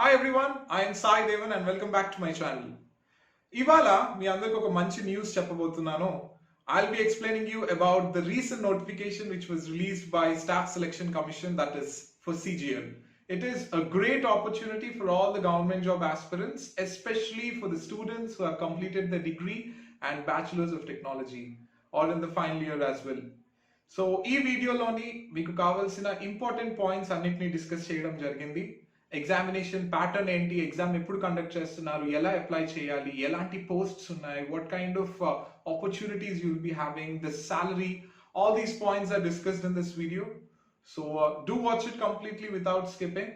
Hi everyone, I am Sai Devan and welcome back to my channel. ఇవాళ మీ అందరికి ఒక మంచి న్యూస్ చెప్పబోతున్నాను. I'll be explaining you about the recent notification which was released by Staff Selection Commission, that is for CGL. It is a great opportunity for all the government job aspirants, especially for the students who have completed their degree and bachelor's of technology or in the final year as well. So ఈ వీడియోలోని మీకు కావాల్సిన important points అన్నిటిని discuss చేయడం జరిగింది. Examination pattern ఏంటి, exam ఎప్పుడు conduct చేస్తున్నారు, ఎలా అప్లై చేయాలి, ఎలాంటి పోస్ట్స్ ఉన్నాయి, what kind of opportunities you will be having, the salary, all these points are discussed in this video. So do watch it completely without skipping,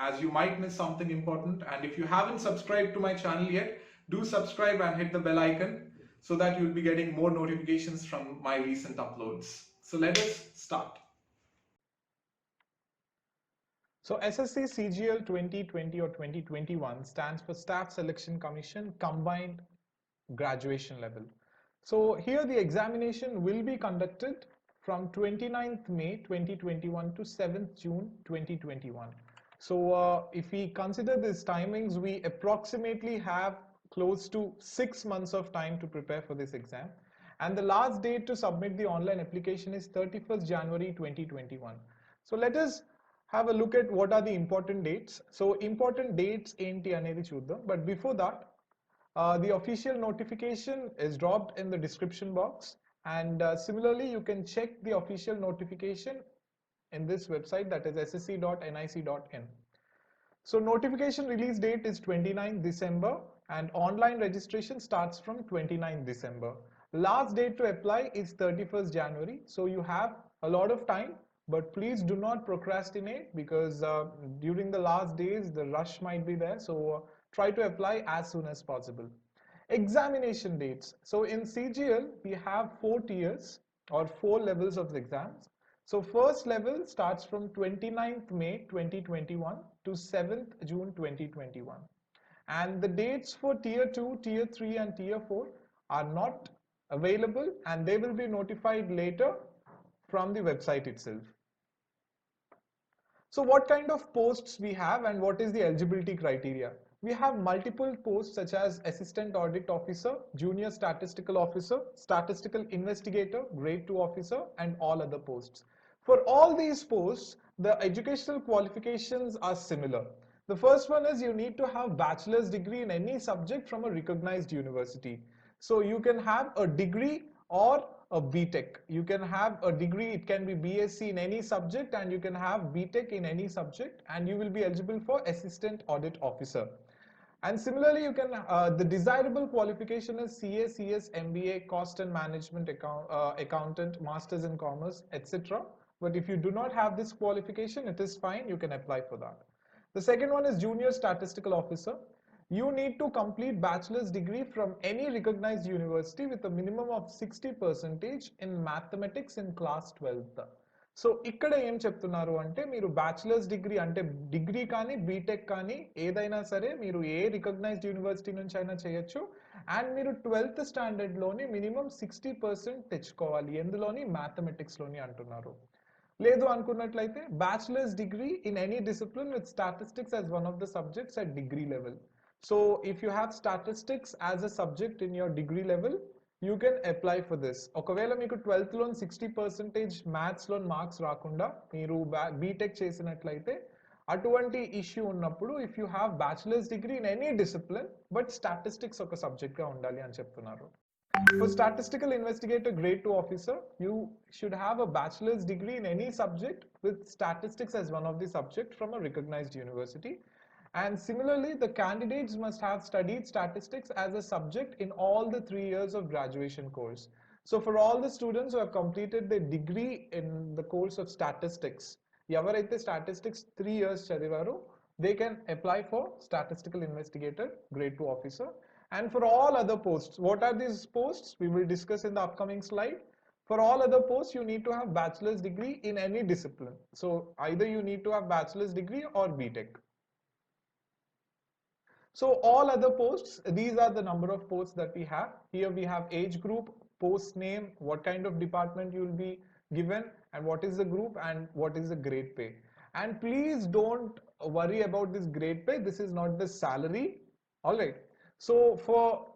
as you might miss something important. And if you haven't subscribed to my channel yet, do subscribe and hit the bell icon so that you'll be getting more notifications from my recent uploads. So let us start. So SSC CGL 2020 or 2021 stands for Staff Selection Commission Combined Graduation Level. So here the examination will be conducted from 29th May 2021 to 7th June 2021. So if we consider these timings, we approximately have close to 6 months of time to prepare for this exam. And the last date to submit the online application is 31st January 2021. So let us have a look at what are the important dates. So important dates enti anedi chuddam. But before that, the official notification is dropped in the description box, and similarly you can check the official notification in this website, that is ssc.nic.in. So notification release date is 29 December and online registration starts from 29 December. Last date to apply is 31st January. So you have a lot of time, but please do not procrastinate, because during the last days the rush might be there. So try to apply as soon as possible. Examination dates. So in CGL we have 4 tiers or 4 levels of the exams. So first level starts from 29th May 2021 to 7th June 2021. And the dates for tier 2, tier 3 and tier 4 are not available, and they will be notified later from the website itself. So what kind of posts we have and what is the eligibility criteria? We have multiple posts such as Assistant Audit Officer, Junior Statistical Officer, Statistical Investigator, Grade 2 Officer, and all other posts. For all these posts, the educational qualifications are similar. The first one is you need to have bachelor's degree in any subject from a recognized university. So you can have a degree or a BTech. You can have a degree, it can be BSc in any subject, and you can have BTech in any subject, and you will be eligible for Assistant Audit Officer. And similarly, you can the desirable qualification is CA, CS, MBA, Cost and Management Accountant, Masters in Commerce, etc. But if you do not have this qualification, it is fine, you can apply for that. The second one is Junior Statistical Officer. You need to complete bachelor's degree from any recognized university with a minimum of 60% in mathematics in class 12th. So ఇక్కడ ఏం చెప్తున్నారు అంటే, మీరు bachelors degree అంటే degree కానీ BTech కానీ ఏదైనా సరే మీరు ఏ రికగ్నైజ్డ్ యూనివర్సిటీ నుంచి అయినా చేయొచ్చు, అండ్ మీరు 12th స్టాండర్డ్లోని మినిమం 60% తెచ్చుకోవాలి. ఎందులోని? మ్యాథమెటిక్స్లోని అంటున్నారు. లేదు అనుకున్నట్లయితే bachelors degree in any discipline with statistics as one of the subjects at degree level. So if you have statistics as a subject in your degree level, you can apply for this. ఒకవేళ మీకు 12th లో 60% maths లో marks రాకుండా మీరు BTech చేసినట్లయితే అటువంటి issue ఉన్నప్పుడు if you have bachelors degree in any discipline but statistics ఒక సబ్జెక్ట్ గా ఉండాలి అని చెప్తున్నారు. For Statistical Investigator Grade 2 Officer, you should have a bachelor's degree in any subject with statistics as one of the subject from a recognized university. And similarly, the candidates must have studied statistics as a subject in all the 3 years of graduation course. So for all the students who have completed their degree in the course of statistics, ఎవరైతే statistics 3 years చదివారో, they can apply for Statistical Investigator Grade 2 Officer. And for all other posts, what are these posts? We will discuss in the upcoming slide. For all other posts, you need to have bachelor's degree in any discipline. So either you need to have bachelor's degree or BTech. So all other posts, these are the number of posts that we have. Here we have age group, post name, what kind of department you will be given, and what is the group and what is the grade pay. And please don't worry about this grade pay. This is not the salary. All right. So for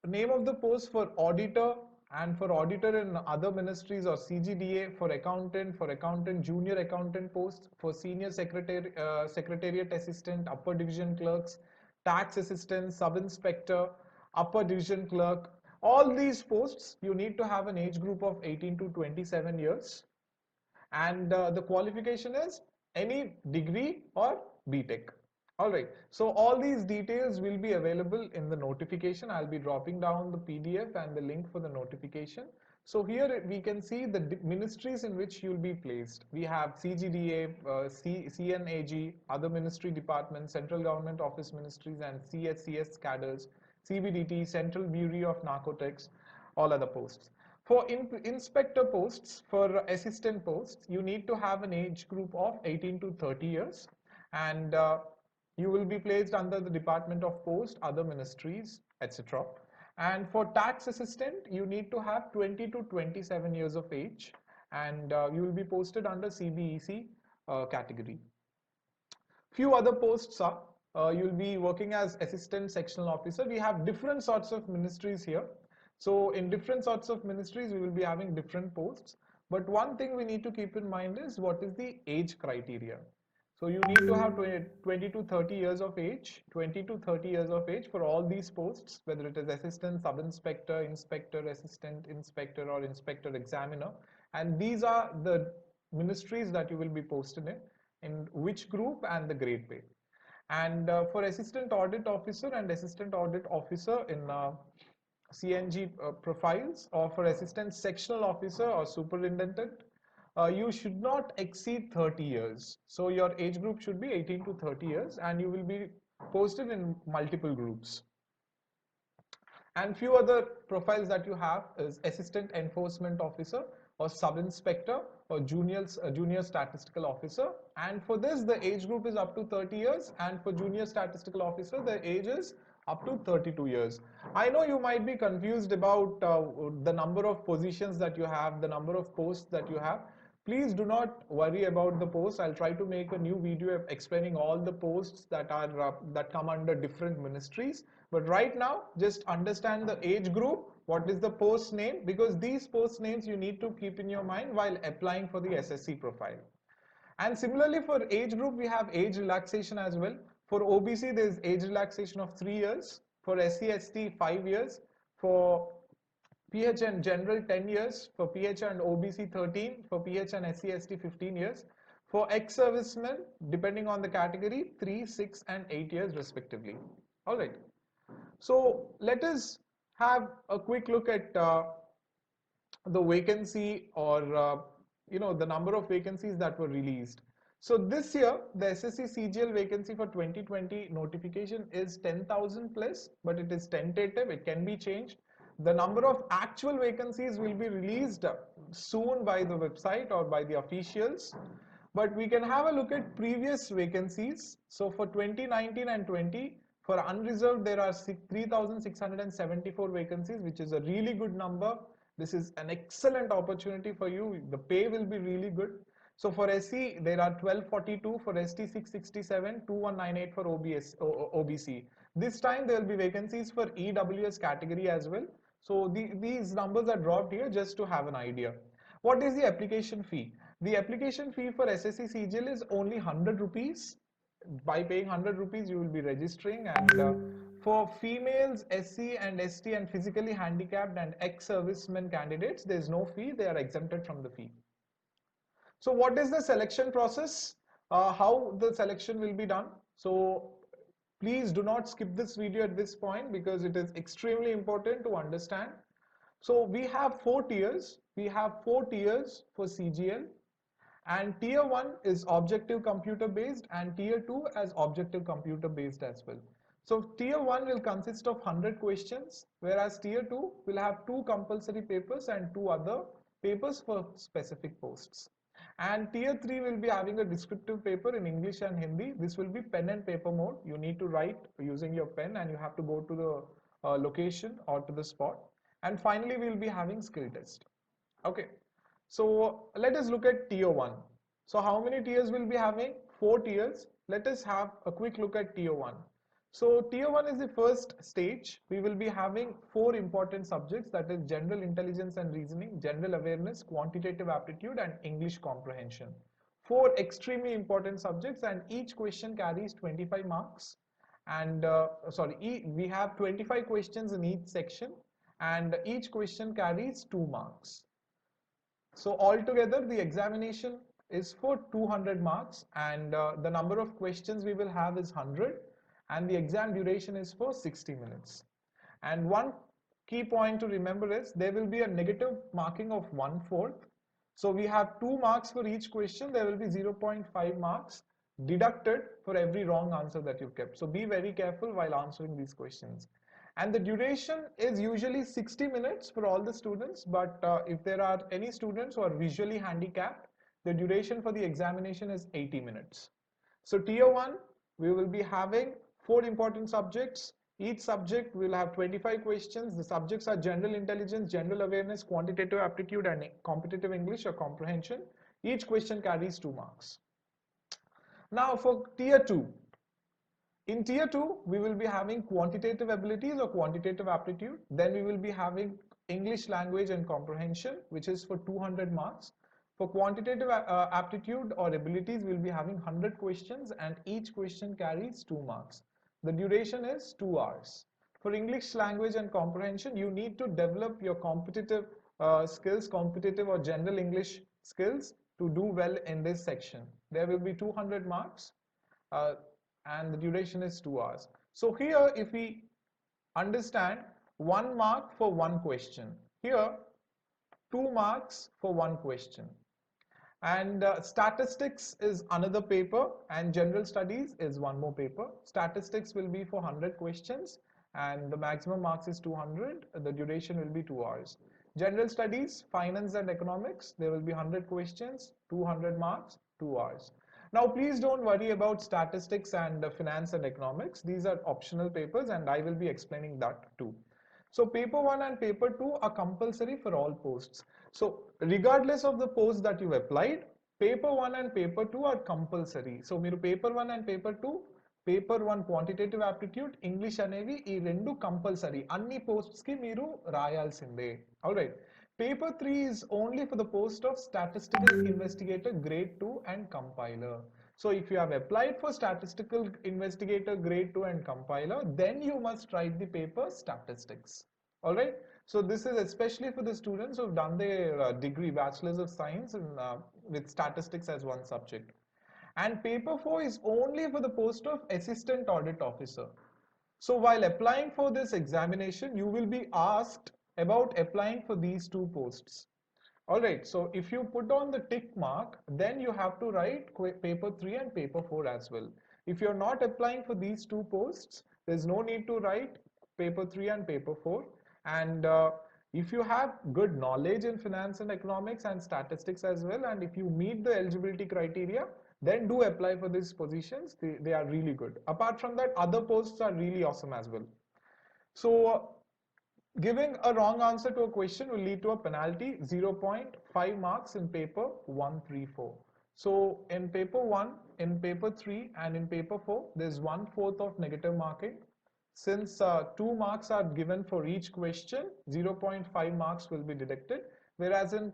name of the post for auditor and for auditor in other ministries or CGDA, for accountant, junior accountant posts, for senior secretary, secretariat assistant, upper division clerks, tax assistant, sub inspector, upper division clerk, all these posts you need to have an age group of 18 to 27 years, and the qualification is any degree or BTech. All right, so all these details will be available in the notification. I'll be dropping down the PDF and the link for the notification. So here we can see the ministries in which you'll be placed. We have CGDA, CNAG, other ministry departments, central government office ministries, and CSCS cadres, CBDT, Central Bureau of Narcotics, all other posts. For inspector posts, for assistant posts, you need to have an age group of 18 to 30 years, and you will be placed under the Department of Post, other ministries, etc. And for tax assistant, you need to have 20 to 27 years of age, and you will be posted under CBEC category. Few other posts are, you'll be working as assistant sectional officer. We have different sorts of ministries here. So in different sorts of ministries, we will be having different posts. But one thing we need to keep in mind is what is the age criteria. So you need to have 20 to 30 years of age, 20 to 30 years of age for all these posts, whether it is assistant, sub-inspector, inspector, assistant inspector, or inspector examiner. And these are the ministries that you will be posted in which group and the grade pay. And for assistant audit officer and assistant audit officer in CNG profiles, or for assistant sectional officer or superintendent, you should not exceed 30 years. So your age group should be 18 to 30 years, and you will be posted in multiple groups. And few other profiles that you have is assistant enforcement officer or sub inspector or junior statistical officer. And for this, the age group is up to 30 years, and for junior statistical officer, the age is up to 32 years. I know you might be confused about the number of positions that you have, the number of posts that you have. Please do not worry about the posts. I'll try to make a new video explaining all the posts that are that come under different ministries. But right now, just understand the age group, what is the post name, because these post names you need to keep in your mind while applying for the SSC profile. And similarly, for age group, we have age relaxation as well. For OBC, there is age relaxation of 3 years. For SC/ST, 5 years. For PH and general, 10 years. For PH and OBC, 13. For PH and SC/ST, 15 years. For ex-servicemen, depending on the category, 3, 6, and 8 years respectively. All right. So let us have a quick look at the vacancy, or the number of vacancies that were released. So this year, the SSC CGL vacancy for 2020 notification is 10,000 plus, but it is tentative. It can be changed. The number of actual vacancies will be released soon by the website or by the officials. But we can have a look at previous vacancies. So for 2019 and 20, for unreserved, there are 3,674 vacancies, which is a really good number. This is an excellent opportunity for you. The pay will be really good. So for SC, there are 1242, for ST 667, 2198 for OBC. This time there will be vacancies for EWS category as well. So these numbers are dropped here just to have an idea. What is the application fee? The application fee for SSC CGL is only 100 rupees. By paying 100 rupees, you will be registering, and for females, SC and ST and physically handicapped and ex-servicemen candidates, there is no fee. They are exempted from the fee. So what is the selection process? How the selection will be done? So please do not skip this video at this point, because it is extremely important to understand. So we have 4 tiers. We have 4 tiers for CGL. And tier 1 is objective computer based, and tier 2 as objective computer based as well. So tier 1 will consist of 100 questions, whereas tier 2 will have 2 compulsory papers and 2 other papers for specific posts. And tier 3 will be having a descriptive paper in English and Hindi. This will be pen and paper mode. You need to write using your pen, and you have to go to the location or to the spot. And finally, we will be having skill test. Okay. So let us look at tier 1. So how many tiers will be having? 4 tiers. Let us have a quick look at tier 1. So tier 1 is the first stage. We will be having 4 important subjects, that is general intelligence and reasoning, general awareness, quantitative aptitude and English comprehension. 4 extremely important subjects, and each question carries 25 marks. And we have 25 questions in each section, and each question carries 2 marks. So altogether the examination is for 200 marks, and the number of questions we will have is 100, and the exam duration is for 60 minutes. And one key point to remember is there will be a negative marking of 1/4. So we have 2 marks for each question. There will be 0.5 marks deducted for every wrong answer that you've kept. So be very careful while answering these questions. And the duration is usually 60 minutes for all the students, but if there are any students who are visually handicapped, the duration for the examination is 80 minutes. So tier 1, we will be having 4 important subjects. Each subject will have 25 questions. The subjects are general intelligence, general awareness, quantitative aptitude and competitive English or comprehension. Each question carries 2 marks. Now for tier 2, in tier 2, we will be having quantitative abilities or quantitative aptitude. Then we will be having English language and comprehension, which is for 200 marks. For quantitative aptitude or abilities, we will be having 100 questions, and each question carries 2 marks. The duration is 2 hours. For English language and comprehension, you need to develop your competitive skills, competitive or general English skills to do well in this section. There will be 200 marks. And the duration is 2 hours. So here, if we understand, 1 mark for 1 question. Here, 2 marks for 1 question. And statistics is another paper, and general studies is one more paper. Statistics will be for 100 questions, and the maximum marks is 200. The duration will be 2 hours. General studies, finance and economics, there will be 100 questions, 200 marks, 2 hours. Now, please don't worry about statistics and finance and economics. These are optional papers, and I will be explaining that too. So paper 1 and paper 2 are compulsory for all posts. So regardless of the post that you applied, paper 1 and paper 2 are compulsory. So మీరు paper 1 and paper 2, paper 1 quantitative aptitude, English అనేవి ఈ రెండు compulsory, అన్ని posts కి మీరు రాయాల్సిందే. Alright. Paper 3 is only for the post of Statistical Investigator Grade 2 and Compiler. So if you have applied for Statistical Investigator Grade 2 and Compiler, then you must write the paper Statistics. Alright. So this is especially for the students who have done their degree, Bachelor's of Science, with Statistics as one subject. And paper 4 is only for the post of Assistant Audit Officer. So while applying for this examination, you will be asked about applying for these 2 posts. Alright, so if you put on the tick mark, then you have to write paper 3 and paper 4 as well. If you're not applying for these 2 posts, there's no need to write paper 3 and paper 4. And if you have good knowledge in finance and economics and statistics as well, and if you meet the eligibility criteria, then do apply for these positions. They are really good. Apart from that, other posts are really awesome as well. So giving a wrong answer to a question will lead to a penalty, 0.5 marks in paper 134. So in paper 1, in paper 3 and in paper 4, there's 1/4 of negative marking. Since 2 marks are given for each question, 0.5 marks will be deducted. Whereas in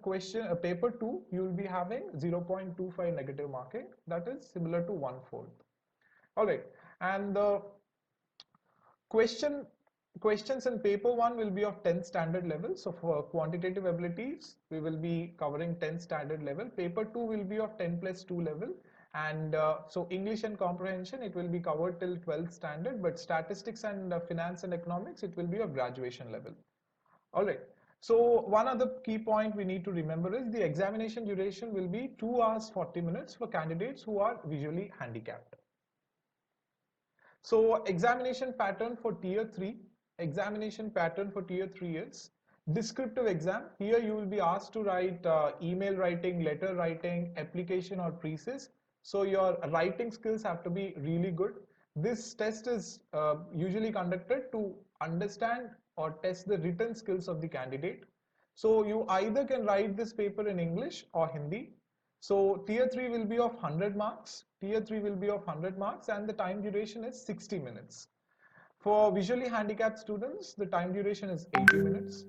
paper 2, you will be having 0.25 negative marking. That is similar to 1/4. Alright, and the questions in paper 1 will be of 10th standard level. So for quantitative abilities, we will be covering 10th standard level. Paper 2 will be of 10+2 level. And so English and comprehension, it will be covered till 12th standard, but statistics and finance and economics, it will be of graduation level. Alright. So one other key point we need to remember is the examination duration will be 2 hours 40 minutes for candidates who are visually handicapped. So examination pattern for tier 3. Examination pattern for tier 3 is descriptive exam. Here you will be asked to write email writing, letter writing, application or thesis. So your writing skills have to be really good. This test is usually conducted to understand or test the written skills of the candidate. So you either can write this paper in English or Hindi. So tier 3 will be of 100 marks. Tier 3 will be of 100 marks and the time duration is 60 minutes. For visually handicapped students, the time duration is 80 minutes.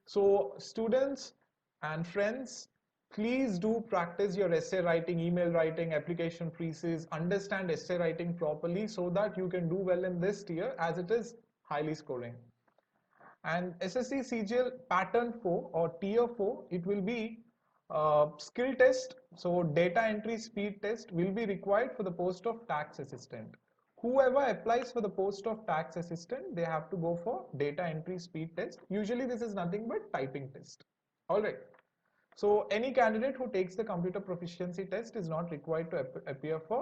So students and friends, please do practice your essay writing, email writing, application pieces, understand essay writing properly so that you can do well in this tier as it is highly scoring. And SSC CGL pattern 4 or tier 4, it will be skill test. So data entry speed test will be required for the post of tax assistant. Whoever applies for the post of tax assistant, they have to go for data entry speed test. Usually this is nothing but typing test. All right. So any candidate who takes the computer proficiency test is not required to appear for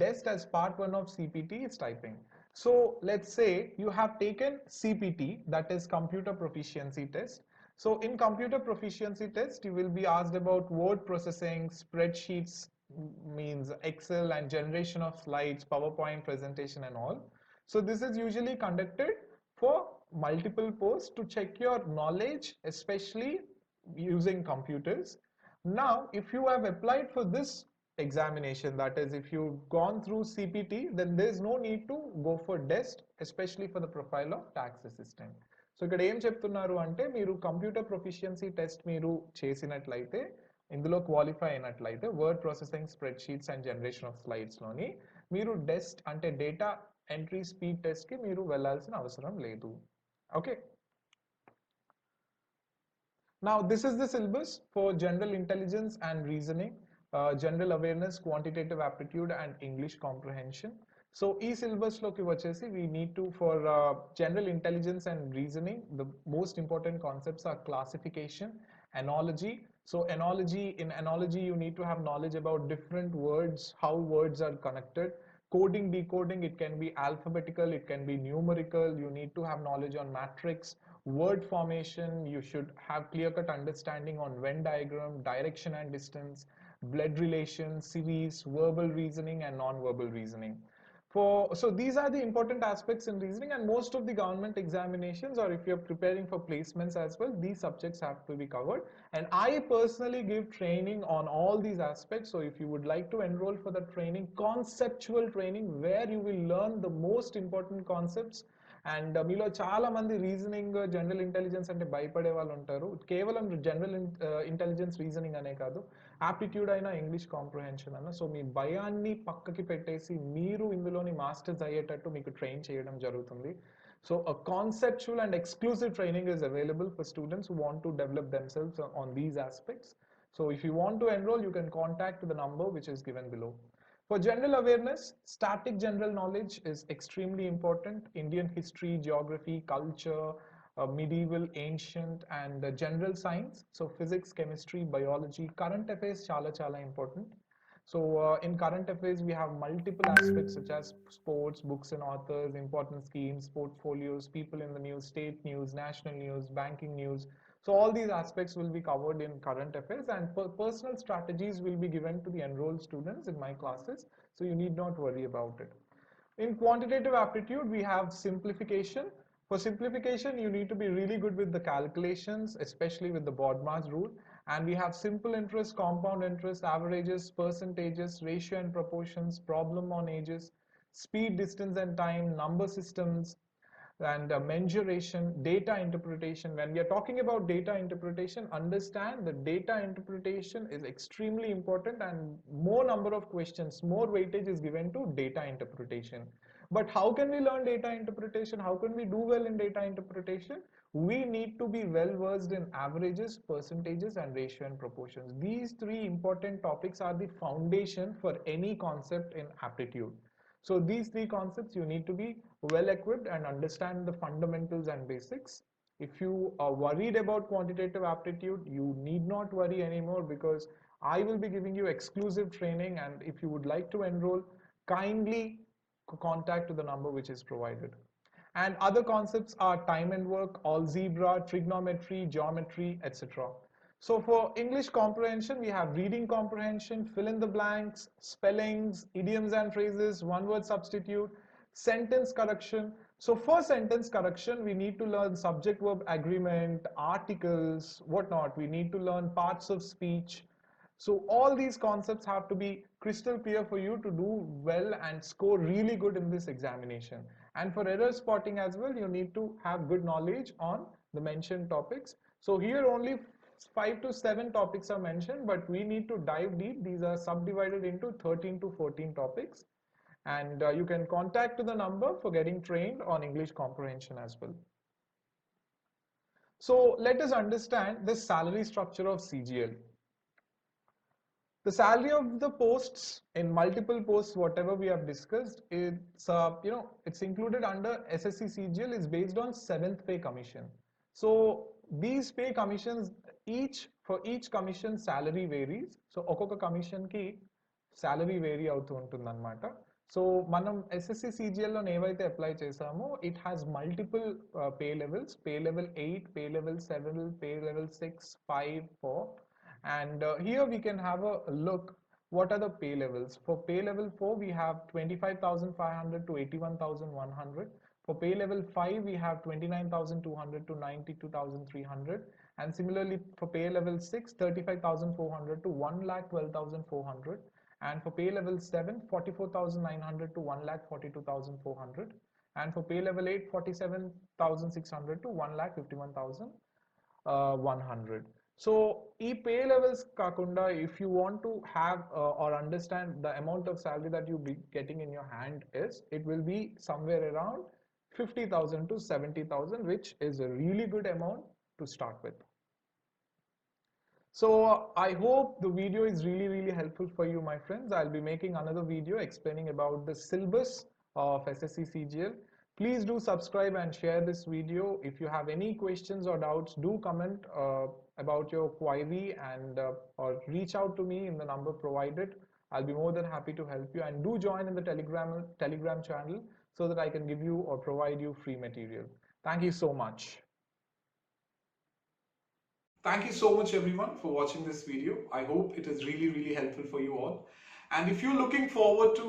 DEST as part 1 of CPT is typing. So let's say you have taken CPT, that is computer proficiency test. So in computer proficiency test, you will be asked about word processing, spreadsheets, means Excel and generation of slides, PowerPoint presentation and all. So this is usually conducted for multiple posts to check your knowledge, especially using computers. Now, if you have applied for this examination, that is if you've gone through CPT, then there is no need to go for DEST, especially for the profile of tax assistant. So ఇక్కడ ఏం చెప్తున్నారు అంటే మీరు computer proficiency test మీరు చేసినట్లయితే ఇందులో qualify అయినట్లయితే word processing spread sheets and generation of slides లోని మీరు డెస్ట్ అంటే డేటా ఎంట్రీ స్పీడ్ టెస్ట్ కి మీరు వెళ్ళాల్సిన అవసరం లేదు. Okay. Now, this is the syllabus for general intelligence and reasoning, general awareness, quantitative aptitude, and English comprehension. So, syllabus loki vachesi we need to for general intelligence and reasoning. The most important concepts are classification, analogy. So, in analogy, you need to have knowledge about different words, how words are connected. Coding, decoding, it can be alphabetical, it can be numerical. You need to have knowledge on matrix. Word formation, you should have clear-cut understanding on Venn diagram, direction and distance, blood relations, series, verbal reasoning and non-verbal reasoning. So these are the important aspects in reasoning, and most of the government examinations, or if you're preparing for placements as well, these subjects have to be covered. And I personally give training on all these aspects. So if you would like to enroll for the training, conceptual training, where you will learn the most important concepts. And మీలో చాలా మంది reasoning general intelligence అంటే భయపడే వాళ్ళు ఉంటారు. కేవలం general intelligence reasoning అనే కాదు, ఆప్టిట్యూడ్ అయినా ఇంగ్లీష్ కాంప్రహెన్షన్ అన్న. సో మీ భయాన్ని పక్కకి పెట్టేసి మీరు ఇందులోని మాస్టర్స్ అయ్యేటట్టు మీకు ట్రైన్ చేయడం జరుగుతుంది. So a conceptual and exclusive training is available for students who want to develop themselves on these aspects. So if you want to enroll, you can contact the number which is given below. For general awareness, static general knowledge is extremely important. Indian history, geography, culture, medieval, ancient, and general science. So physics, chemistry, biology, current affairs, chala important. So in current affairs, we have multiple aspects such as sports, books and authors, important schemes, portfolios, people in the news, state news, national news, banking news. So all these aspects will be covered in current affairs, and personal strategies will be given to the enrolled students in my classes. So you need not worry about it. In quantitative aptitude, we have simplification. For simplification, you need to be really good with the calculations, especially with the BODMAS rule. And we have simple interest, compound interest, averages, percentages, ratio and proportions, problem on ages, speed, distance and time, number systems, and mensuration, data interpretation. When we are talking about data interpretation, understand that data interpretation is extremely important, and more number of questions, more weightage is given to data interpretation. But how can we learn data interpretation? How can we do well in data interpretation? We need to be well versed in averages, percentages, and ratio and proportions. These three important topics are the foundation for any concept in aptitude. So these three concepts, you need to be well equipped and understand the fundamentals and basics. If you are worried about quantitative aptitude, you need not worry anymore, because I will be giving you exclusive training, and if you would like to enroll, kindly contact to the number which is provided. And other concepts are time and work, algebra, trigonometry, geometry, etc. So for English comprehension, we have reading comprehension, fill in the blanks, spellings, idioms and phrases, one word substitute, sentence correction. So for sentence correction, we need to learn subject verb agreement, articles, whatnot. We need to learn parts of speech. So all these concepts have to be crystal clear for you to do well and score really good in this examination. And for error spotting as well, you need to have good knowledge on the mentioned topics. So here only 5 to 7 topics are mentioned, but we need to dive deep. These are subdivided into 13 to 14 topics. And you can contact to the number for getting trained on English comprehension as well. So let us understand the salary structure of CGL. The salary of the posts in multiple posts, whatever we have discussed, it's included under SSC CGL is based on 7th pay commission. So these pay commissions, for each commission salary varies. So ఒక్కొక్క commission ki salary vary అవుతూ ఉంటుందన్నమాట. So మనం SSC CGL లో ఏవైతే apply చేసామో it has multiple pay levels, pay level 8, pay level 7, pay level 6, 5, 4. And here we can have a look what are the pay levels. For pay level 4 we have 25,500 to 81,100. For pay level 5 we have 29,200 to 92,300. And similarly for pay level 6, 35,400 to 1,12,400. And for pay level 7, 44,900 to 1,42,400. And for pay level 8, 47,600 to 1,51,100. So e pay levels kakunda, if you want to have or understand the amount of salary that you be getting in your hand is, it will be somewhere around 50,000 to 70,000, which is a really good amount to start with. So I hope the video is really helpful for you, my friends. I'll be making another video explaining about the syllabus of SSC CGL. Please do subscribe and share this video. If you have any questions or doubts, do comment about your query and or reach out to me in the number provided. I'll be more than happy to help you, and do join in the Telegram channel so that I can give you or provide you free material. Thank you so much. Thank you so much everyone for watching this video. I hope it is really helpful for you all. And if you're looking forward to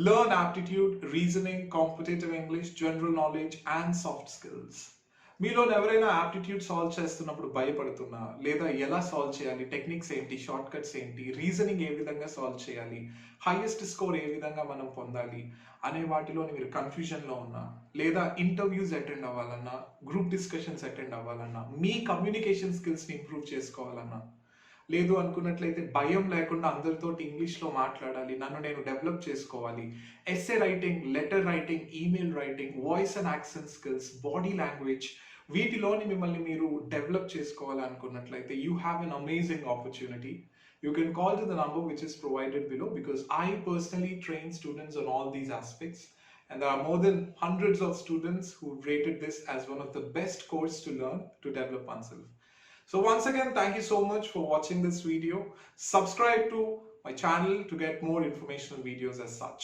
learn aptitude, reasoning, competitive English, general knowledge and soft skills, మీలో ఎవరైనా aptitude solve చేస్తున్నప్పుడు భయపడుతున్నా, లేదా ఎలా solve చేయాలి, techniques ఏంటి, short cuts ఏంటి, reasoning ఏ విధంగా solve చేయాలి, హైయెస్ట్ స్కోర్ ఏ విధంగా మనం పొందాలి అనే వాటిలో మీరు కన్ఫ్యూజన్లో ఉన్నా, లేదా ఇంటర్వ్యూస్ అటెండ్ అవ్వాలన్నా, గ్రూప్ డిస్కషన్స్ అటెండ్ అవ్వాలన్నా, మీ కమ్యూనికేషన్ స్కిల్స్ని ఇంప్రూవ్ చేసుకోవాలన్నా, లేదు అనుకున్నట్లయితే భయం లేకుండా అందరితో ఇంగ్లీష్లో మాట్లాడాలి, నన్ను నేను డెవలప్ చేసుకోవాలి, essay writing, letter writing, email writing, voice and accent skills, body language, వీటిలోని మిమ్మల్ని మీరు డెవలప్ చేసుకోవాలనుకున్నట్లయితే you have an amazing opportunity. You can call to the number which is provided below, because I personally train students on all these aspects, and there are more than hundreds of students who rated this as one of the best course to learn to develop oneself. So once again, thank you so much for watching this video. Subscribe to my channel to get more informational videos as such.